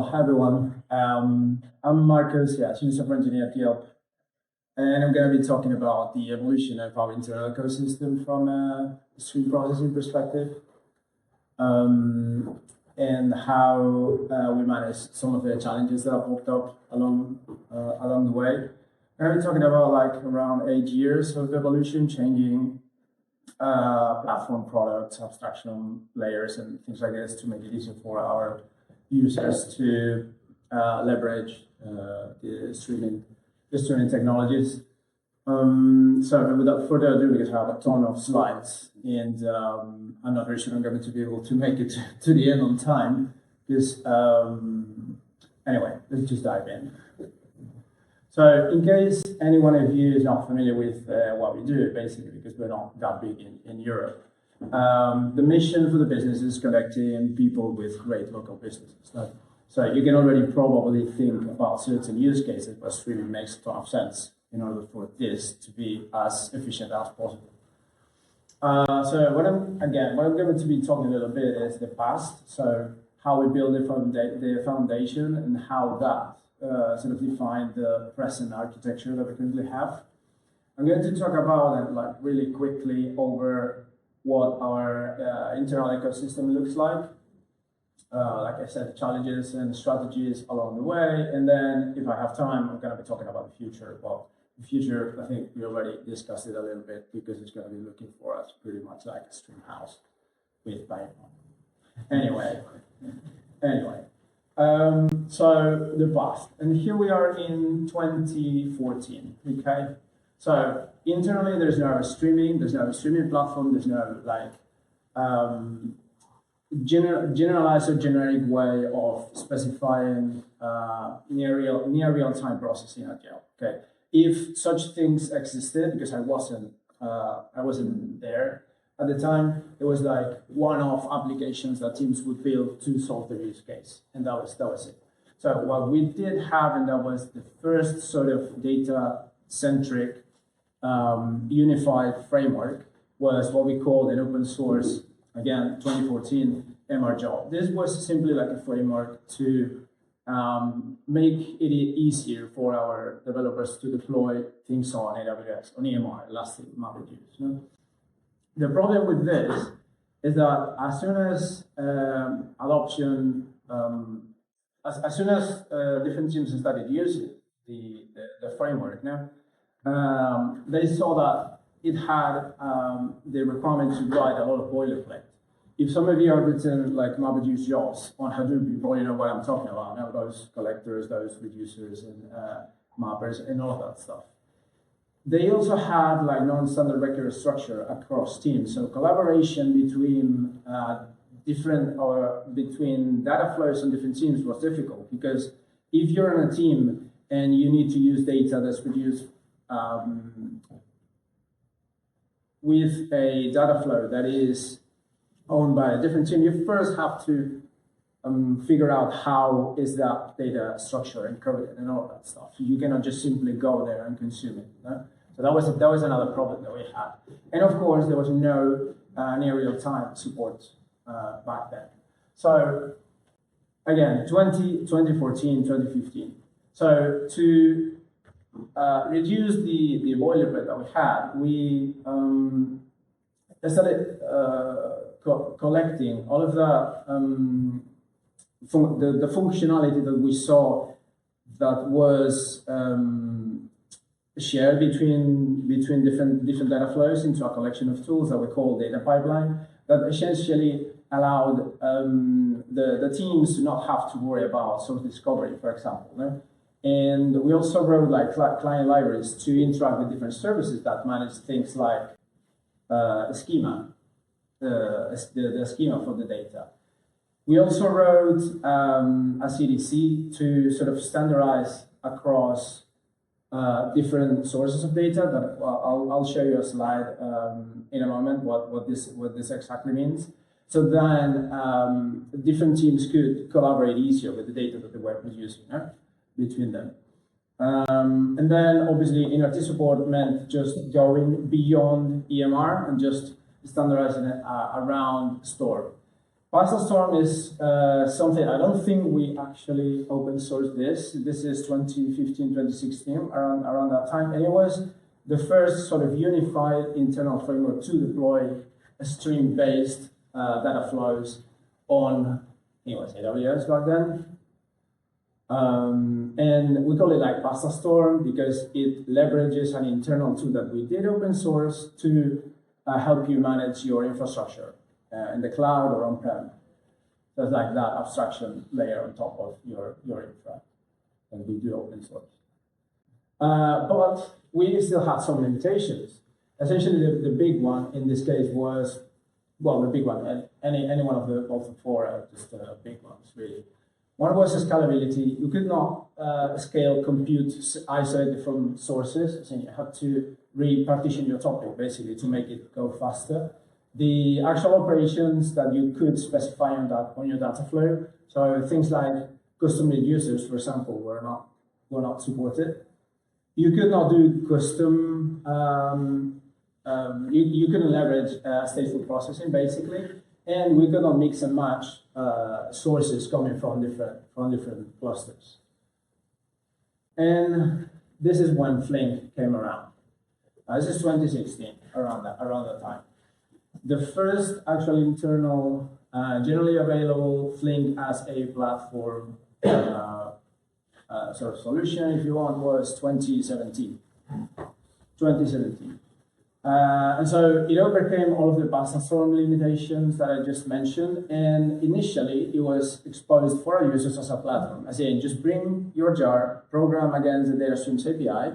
hi everyone. I'm Marcus, senior software engineer at Yelp, and I'm going to be talking about the evolution of our internal ecosystem from a stream processing perspective, and how we manage some of the challenges that have popped up along the way. I'm going to be talking about like around 8 years of evolution, changing platform products, abstraction layers, and things like this to make it easier for our users to leverage the streaming technologies. So without further ado, because I have a ton of slides, and I'm not really sure I'm going to be able to make it to the end on time. Because anyway, let's just dive in. So in case any one of you is not familiar with what we do, basically, because we're not that big in Europe, the mission for the business is connecting people with great local businesses. So you can already probably think about certain use cases, but streaming makes a ton of sense in order for this to be as efficient as possible. So what I'm going to be talking a little bit is the past. So how we build the foundation and how that sort of define the present architecture that we currently have. I'm going to talk about and like really quickly over what our internal ecosystem looks like. Like I said, challenges and strategies along the way, and then if I have time, I'm going to be talking about the future. Well, the future, I think we already discussed it a little bit because it's going to be looking for us pretty much like a stream house with Python. Anyway. So the past, and here we are in 2014. Okay, so internally there's no streaming platform, there's no like generalized or generic way of specifying near real time processing at Yelp. Okay, if such things existed, because I wasn't there at the time, it was like one-off applications that teams would build to solve their use case, and that was it. So what we did have, and that was the first sort of data-centric unified framework, was what we called an open source, again, 2014 MRJOB. This was simply like a framework to make it easier for our developers to deploy things on AWS, on EMR, Elastic MapReduce. You know? The problem with this is that as soon as adoption, as soon as different teams started using the framework, they saw that it had the requirement to write a lot of boilerplate. If some of you have written like MapReduce jobs on Hadoop, you probably know what I'm talking about. Now those collectors, those reducers, and mappers, and all of that stuff. They also had like non-standard record structure across teams. So collaboration between between data flows on different teams was difficult, because if you're on a team and you need to use data that's produced with a data flow that is owned by a different team, you first have to figure out how is that data structure encoded and all that stuff. So you cannot just simply go there and consume it. No? So that was another problem that we had. And of course, there was no near real-time support back then. So again, 2014, 2015. So to reduce the boilerplate that we had, we started collecting all of the functionality that we saw that was shared between different data flows into a collection of tools that we call data pipeline, that essentially allowed the teams to not have to worry about source discovery, for example. No? And we also wrote like client libraries to interact with different services that manage things like schema, the schema for the data. We also wrote a CDC to sort of standardize across different sources of data. That I'll show you a slide in a moment what this exactly means. So then different teams could collaborate easier with the data that they were producing between them. And then obviously interactive support meant just going beyond EMR and just standardizing it around store. Pasta Storm is something, I don't think we actually open sourced this. This is 2015, 2016, around that time. And it was the first sort of unified internal framework to deploy stream-based data flows on, I think it was AWS back then. And we call it like Pasta Storm because it leverages an internal tool that we did open source to help you manage your infrastructure in the cloud or on-prem. So it's like that abstraction layer on top of your infra, and we do open source. But we still had some limitations. Essentially, the big one in this case was, well, the big one, any one of the four are just big ones, really. One was scalability. You could not scale compute isolated from sources, so you had to repartition your topic, basically, to make it go faster. The actual operations that you could specify on your data flow, so things like custom-made users, for example, were not supported. You could not do custom, you couldn't leverage stateful processing, basically, and we could not mix and match sources coming from different clusters. And this is when Flink came around. This is 2016, around that time. The first actual internal, generally available Flink as a platform sort of solution, if you want, was 2017. And so it overcame all of the Pasta Storm limitations that I just mentioned. And initially, it was exposed for our users as a platform. As in, just bring your jar, program against the data streams API,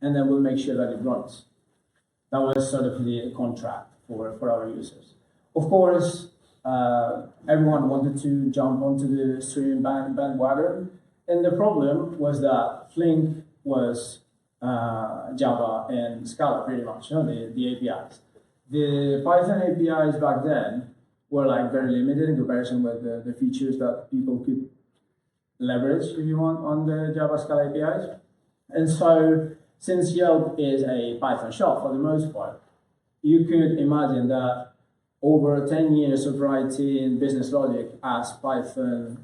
and then we'll make sure that it runs. That was sort of the contract for our users. Of course, everyone wanted to jump onto the streaming bandwagon. And the problem was that Flink was Java and Scala, pretty much, the APIs. The Python APIs back then were like very limited in comparison with the features that people could leverage, if you want, on the Java Scala APIs. And so, since Yelp is a Python shop for the most part, you could imagine that over 10 years of writing business logic as Python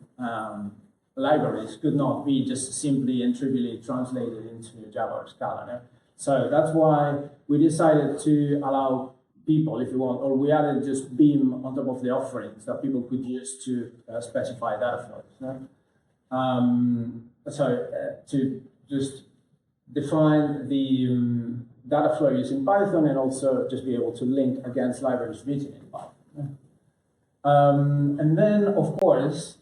libraries could not be just simply and trivially translated into Java or Scala. No? So that's why we decided to allow people, if you want, or we added just Beam on top of the offerings that people could use to specify data flows. No? To just define the data flow using Python and also just be able to link against libraries written in Python. And then, of course,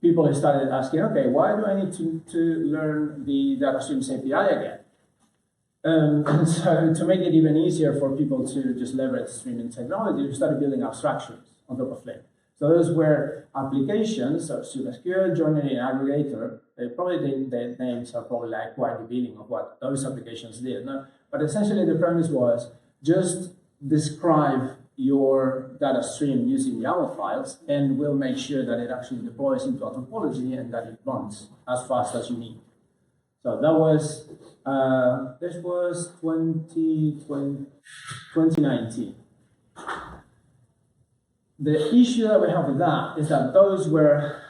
people started asking, okay, why do I need to learn the data streams API again? And so to make it even easier for people to just leverage streaming technology, we started building abstractions on top of Flink. So those were applications, so SQL, joinery, and aggregator. The names are probably like quite revealing of what those applications did. No? But essentially the premise was just describe your data stream using YAML files, and we'll make sure that it actually deploys into a topology and that it runs as fast as you need. So that was, this was 2019. The issue that we have with that is that those were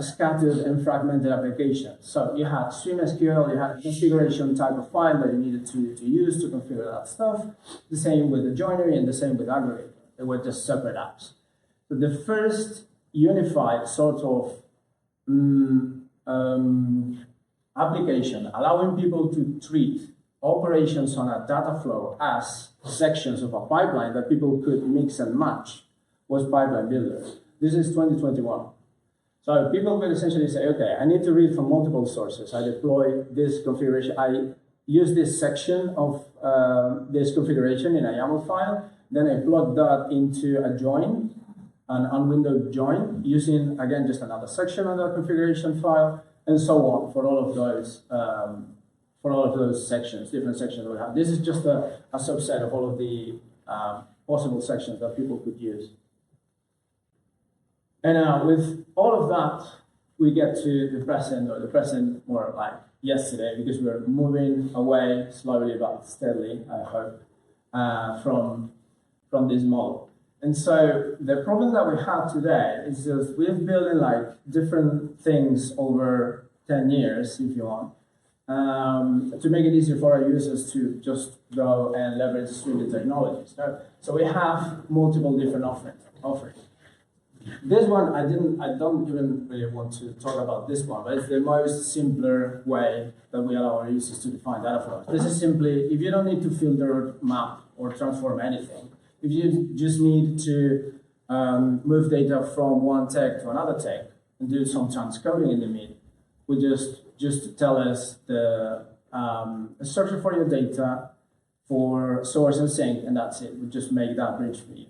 scattered and fragmented applications. So you had stream SQL, you had a configuration type of file that you needed to use to configure that stuff. The same with the joinery and the same with aggregator. They were just separate apps. So the first unified sort of application allowing people to treat operations on a data flow as sections of a pipeline that people could mix and match was Pipeline Builder. This is 2021. So people could essentially say, okay, I need to read from multiple sources. I deploy this configuration. I use this section of this configuration in a YAML file. Then I plug that into a join, an unwindowed join, using, again, just another section on the configuration file, and so on for all of those sections, different sections that we have. This is just a subset of all of the possible sections that people could use. And with all of that, we get to the present more like yesterday, because we're moving away slowly but steadily, I hope, from this model. And so the problem that we have today is just we've building like different things over 10 years, if you want, to make it easier for our users to just go and leverage streaming technologies. So we have multiple different offerings. This one, I don't even really want to talk about this one, but it's the most simpler way that we allow our users to define data flows. This is simply, if you don't need to filter, map, or transform anything, if you just need to move data from one tag to another tag and do some transcoding in the mid, we just tell us the structure for your data for source and sink, and that's it. We just make that bridge for you.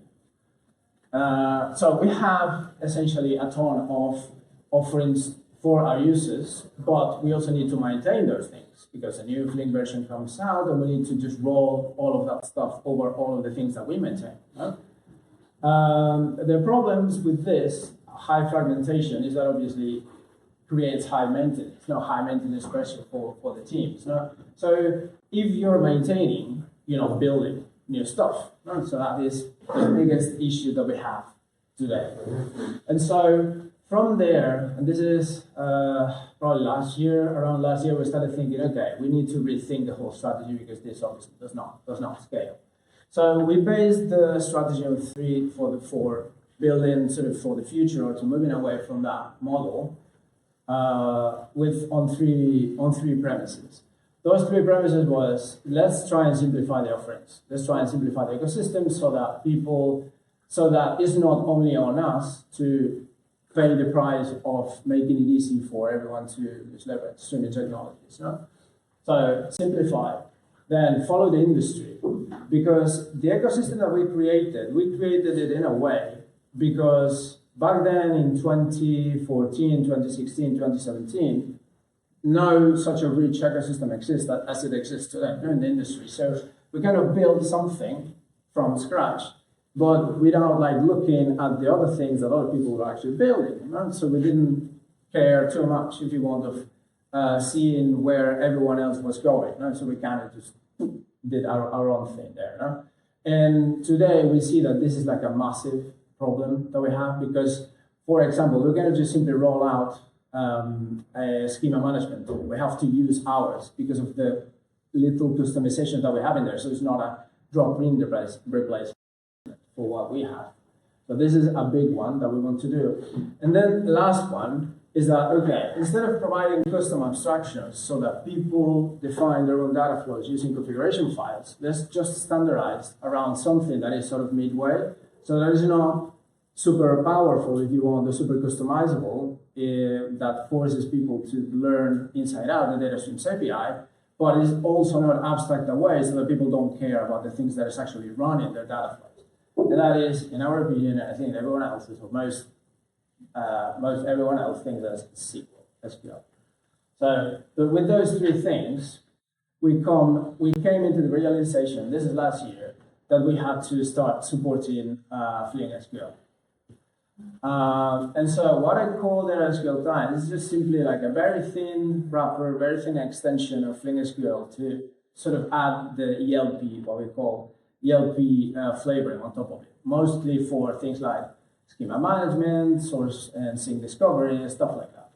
So we have essentially a ton of offerings for our users, but we also need to maintain those things because a new Flink version comes out and we need to just roll all of that stuff over all of the things that we maintain. The problems with this high fragmentation is that obviously creates high maintenance, high maintenance pressure for the teams. So if you're maintaining, building new stuff, so that is the biggest issue that we have today. And so from there, and this is probably around last year, we started thinking, okay, we need to rethink the whole strategy because this obviously does not scale. So we based the strategy on 3 for building sort of for the future or to moving away from that model on three premises. Those 3 premises was, let's try and simplify the offerings. Let's try and simplify the ecosystem so that it's not only on us to pay the price of making it easy for everyone to leverage streaming technologies. So simplify, then follow the industry. Because the ecosystem that we created it in a way because back then in 2014, 2016, 2017, no such a rich ecosystem exists as it exists today in the industry. So we kind of built something from scratch, but without looking at the other things that other people were actually building. So we didn't care too much, if you want, of seeing where everyone else was going. So we kind of just did our own thing there. And today we see that this is like a massive problem that we have because, for example, we're going to just simply roll out a schema management tool. We have to use ours because of the little customization that we have in there. So it's not a drop-in replacement for what we have. So this is a big one that we want to do. And then the last one is that, okay, instead of providing custom abstractions so that people define their own data flows using configuration files, let's just standardize around something that is sort of midway. So that is not super powerful, if you want, or super customizable, that forces people to learn inside out the data streams API, but is also not abstract away so that people don't care about the things that is actually running their data flows. And that is, in our opinion, I think everyone else's, or most everyone else thinks that's SQL. So with those 3 things, we came into the realization, this is last year, that we had to start supporting Flink SQL. And so what I call the SQL client is just simply like a very thin wrapper, very thin extension of Flink SQL to sort of add the Yelp, what we call Yelp flavoring on top of it, mostly for things like schema management, source and sync discovery, stuff like that.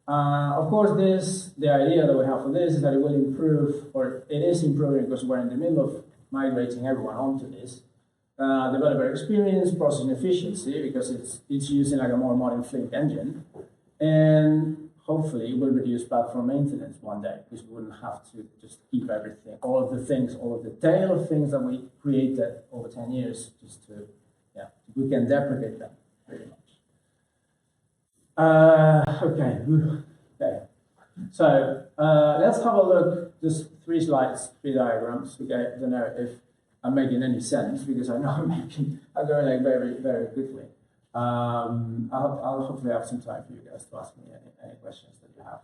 Of course, the idea that we have for this is that it will improve, or it is improving because we're in the middle of migrating everyone onto this. Developer experience, processing efficiency, because it's using like a more modern Flink engine, and hopefully it will reduce platform maintenance one day, because we wouldn't have to just keep everything, all of the tail of things that we created over 10 years, just to, we can deprecate them pretty much. Okay. So let's have a look, just 3 slides, 3 diagrams. Okay, I don't know if I'm making any sense because I know I'm going like very, very quickly. I'll hopefully have some time for you guys to ask me any questions that you have.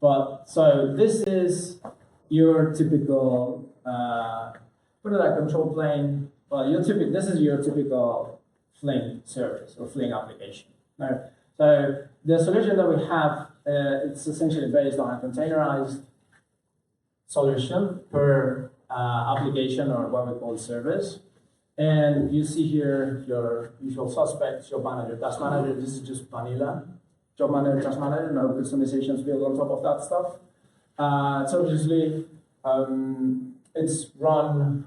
But so this is your typical, put it like control plane. Well, this is your typical Flink service or Flink application. Right? So the solution that we have, it's essentially based on a containerized solution per application or what we call service. And you see here your usual suspects, job manager, task manager. This is just vanilla. Job manager, task manager, no customizations built on top of that stuff. So obviously, it's run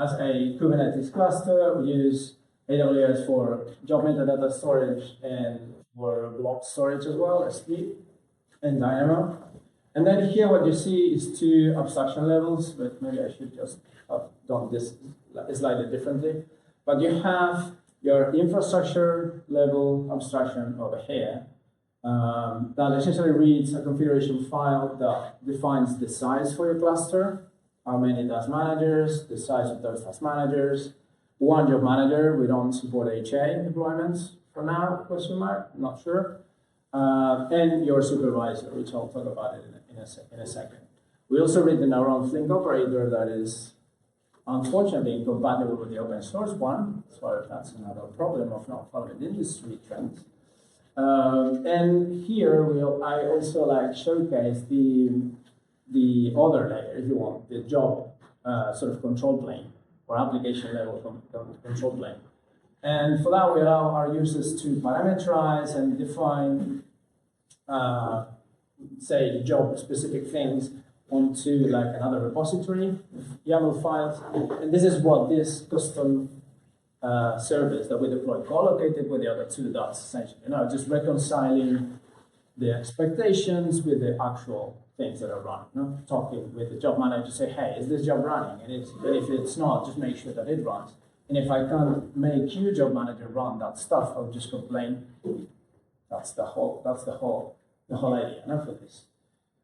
as a Kubernetes cluster. We use AWS for job metadata storage and for block storage as well, S3 and Dynamo. And then here what you see is two abstraction levels, but maybe I should just have done this slightly differently. But you have your infrastructure level abstraction over here that essentially reads a configuration file that defines the size for your cluster, how many task managers, the size of those task managers, one job manager. We don't support HA deployments for now, question mark, not sure. And your supervisor, which I'll talk about it in a second. We also written our own Flink operator that is unfortunately incompatible with the open source one, so that's another problem of not following industry trends. And here I also like showcase the other layer, if you want, the job sort of control plane or application level control plane. And for that, we allow our users to parameterize and define, say, job-specific things onto like another repository, YAML files. And this is what this custom service that we deploy co-located with the other two dots, essentially. Just reconciling the expectations with the actual things that are running. Talking with the job manager to say, hey, is this job running? And if it's not, just make sure that it runs. And if I can't make you, job manager, run that stuff, I'll just complain. That's the whole idea for this.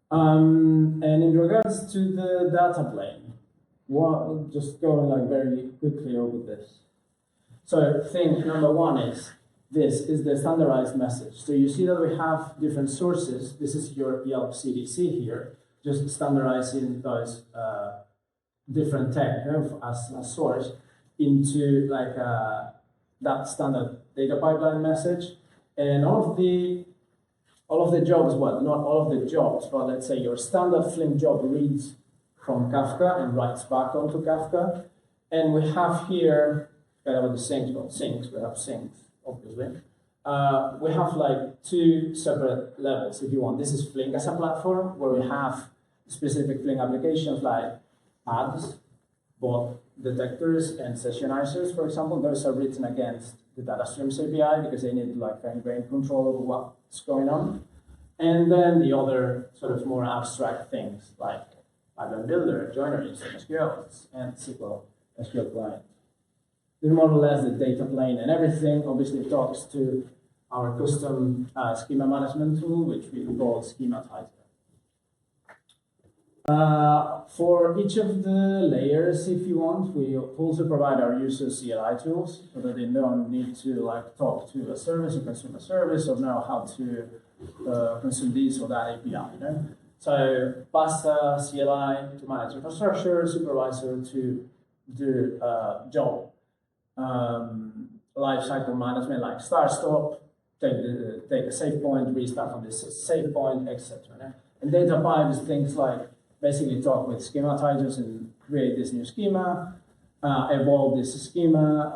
And in regards to the data plane, just going like very quickly over this. So thing number one is this is the standardized message. So you see that we have different sources. This is your Yelp CDC here, just standardizing those different tech as a source into like that standard data pipeline message. And all of the jobs, well, not all of the jobs, but let's say your standard Flink job reads from Kafka and writes back onto Kafka. And we have here, kind of the sinks, well, sinks, we have sinks, obviously. We have like two separate levels, if you want. This is Flink as a platform, where we have specific Flink applications like ads, bot detectors, and sessionizers, for example. Those are written against the data streams API because they need like fine-grained control over what's going on. And then the other sort of more abstract things like pipeline builder, joineries, SQL, and SQL client. This is more or less the data plane, and everything obviously talks to our custom schema management tool, which we call schematizer. For each of the layers, if you want, we also provide our users CLI tools so that they don't need to like talk to a service or consume a service or know how to consume this or that API. So Pasta CLI to manage infrastructure, supervisor to do job lifecycle management like start stop, take a save point, restart from this save point, etc. And data pipe is things like basically talk with schematizers and create this new schema, evolve this schema,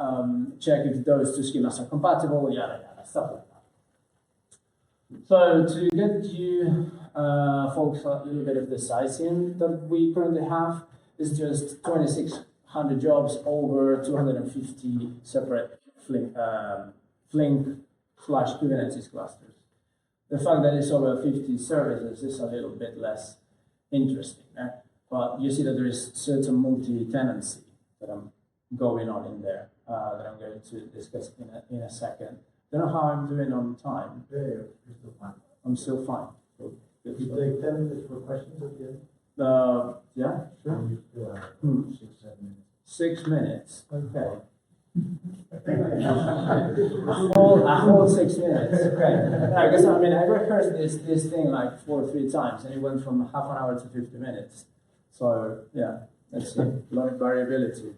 check if those two schemas are compatible, yada yada, stuff like that. So to get you folks a little bit of the sizing that we currently have is just 2,600 jobs over 250 separate Flink / Kubernetes clusters. The fact that it's over 50 services is a little bit less interesting, but you see that there is certain multi-tenancy that I'm going on in there that I'm going to discuss in a second. Don't know how I'm doing on time. Yeah, you're still fine. I'm still fine. So, If you take 10 minutes for questions at the end, yeah, sure. and you still have 6, 7 minutes. 6 minutes. Okay. a whole 6 minutes. Okay. Yeah, because I mean I rehearsed this thing like 4 or 3 times, and it went from half an hour to 50 minutes. So yeah, let's see. A lot of variability.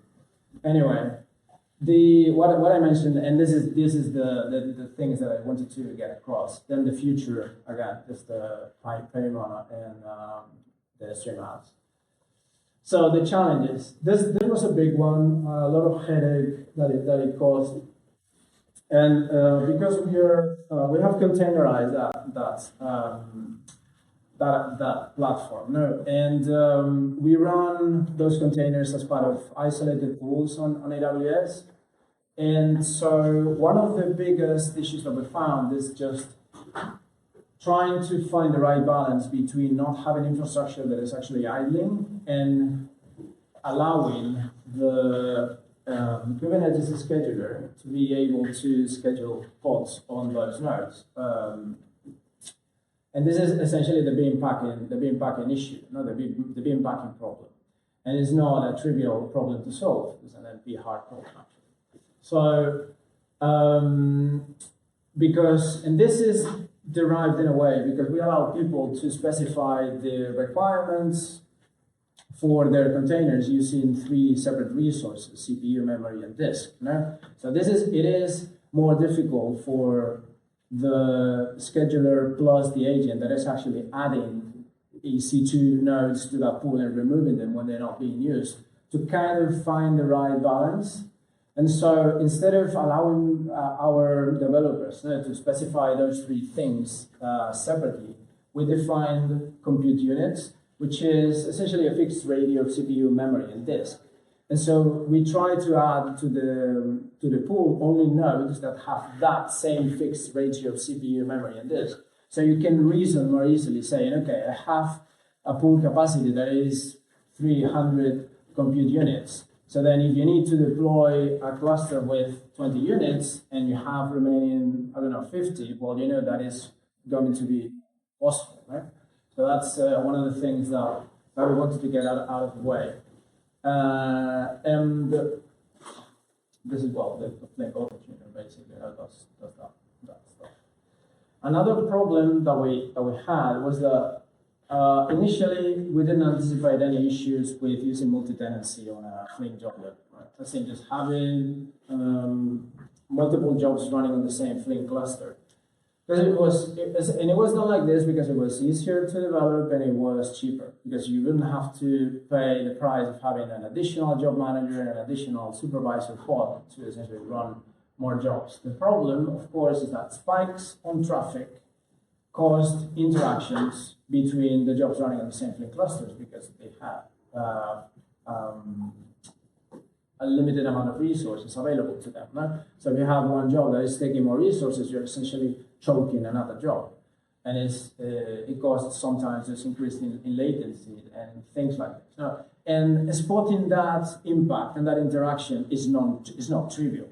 Anyway, what I mentioned, and this is the things that I wanted to get across. Then the future again, just the payment and the surmount. So the challenges. This was a big one, a lot of headache that it caused, and because we have containerized that platform, no, and we run those containers as part of isolated pools on AWS. And so one of the biggest issues that we found is just trying to find the right balance between not having infrastructure that is actually idling and allowing the Kubernetes scheduler to be able to schedule pods on those nodes. And this is essentially the beam packing issue, not the beam packing problem. And it's not a trivial problem to solve. It's an NP hard problem, actually. So, and this is derived in a way because we allow people to specify the requirements for their containers using 3 separate resources: CPU, memory, and disk. No? So it is more difficult for the scheduler plus the agent that is actually adding EC2 nodes to that pool and removing them when they're not being used to kind of find the right balance. And so instead of allowing our developers to specify those 3 things separately, we defined compute units, which is essentially a fixed ratio of CPU, memory, and disk. And so we try to add to the pool only nodes that have that same fixed ratio of CPU, memory, and disk. So you can reason more easily saying, okay, I have a pool capacity that is 300 compute units. So then if you need to deploy a cluster with 20 units and you have remaining, 50, well, that is going to be possible, right? So that's one of the things that we wanted to get out of the way. And this is, the Flink auto-tuner basically does that stuff. Another problem that we had was that initially we didn't anticipate any issues with using multi-tenancy on a Flink joblet, right? I think just having multiple jobs running on the same Flink cluster. Because it was not like this because it was easier to develop and it was cheaper because you wouldn't have to pay the price of having an additional job manager and an additional supervisor pod to essentially run more jobs. The problem, of course, is that spikes on traffic caused interactions between the jobs running on the same Flink clusters because they have a limited amount of resources available to them. No? So if you have one job that is taking more resources, you're essentially choking another job. And it causes sometimes this increase in latency and things like this. No? And spotting that impact and that interaction is not trivial,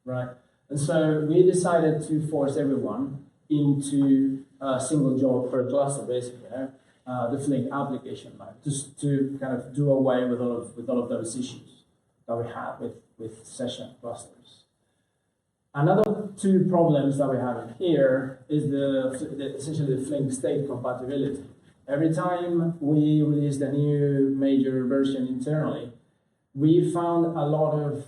right? And so we decided to force everyone into a single job per cluster, basically, the Flink application, like, just to kind of do away with all of those issues that we have with session clusters. Another 2 problems that we have in here is essentially the Flink state compatibility. Every time we released a new major version internally, we found a lot of,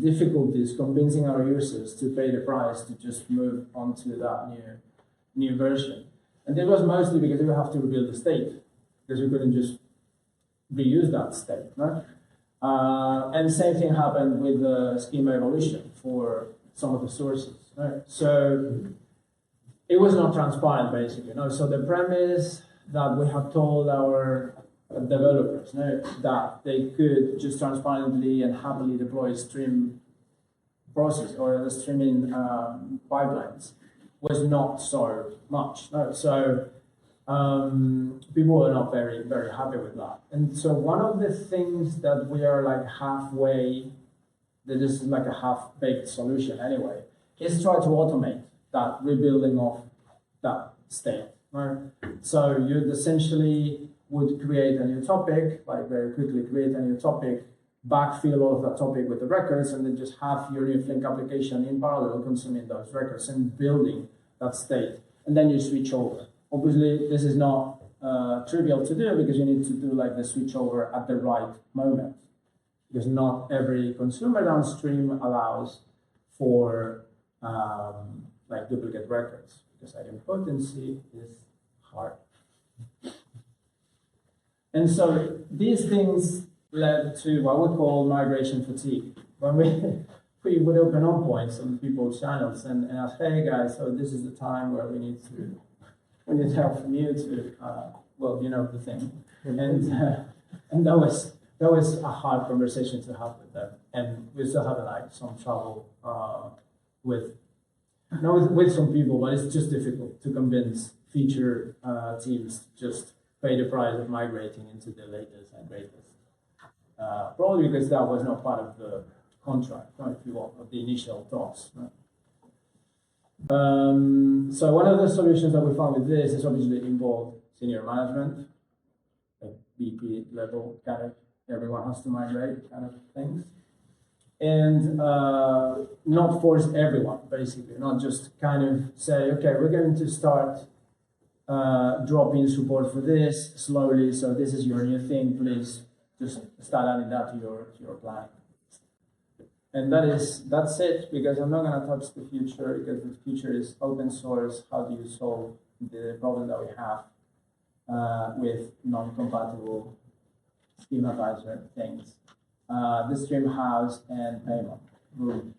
difficulties convincing our users to pay the price to just move onto that new version. And this was mostly because we have to rebuild the state, because we couldn't just reuse that state, right? And same thing happened with the schema evolution for some of the sources, right? So it was not transparent, basically. No? So the premise that we had told our developers that they could just transparently and happily deploy stream process or the streaming pipelines was not so much. No? So people were not very, very happy with that. And so one of the things that we are like halfway, that is like a half-baked solution anyway, is try to automate that rebuilding of that state. Right? So you'd essentially would create a new topic, like very quickly create a new topic, backfill all of that topic with the records, and then just have your new Flink application in parallel consuming those records and building that state. And then you switch over. Obviously, this is not trivial to do because you need to do like the switch over at the right moment. Because not every consumer downstream allows for like duplicate records, because idempotency is hard. And so these things led to what we call migration fatigue. When we would open up points on people's channels and ask, hey guys, so this is the time where we need help from you to, well, you know the thing. And that was a hard conversation to have with them. And we still have like some trouble with some people, but it's just difficult to convince feature teams to just pay the price of migrating into the latest and greatest. Probably because that was not part of the contract, right, if you want, of the initial talks. Right? So one of the solutions that we found with this is obviously involve senior management, like VP level, kind of everyone has to migrate kind of things. And not force everyone, basically, not just kind of say, okay, we're going to start dropping support for this slowly, so this is your new thing, please just start adding that to your plan. And that's it, because I'm not going to touch the future, because the future is open source. How do you solve the problem that we have with non-compatible schematizer things? The stream house and payment. Boom.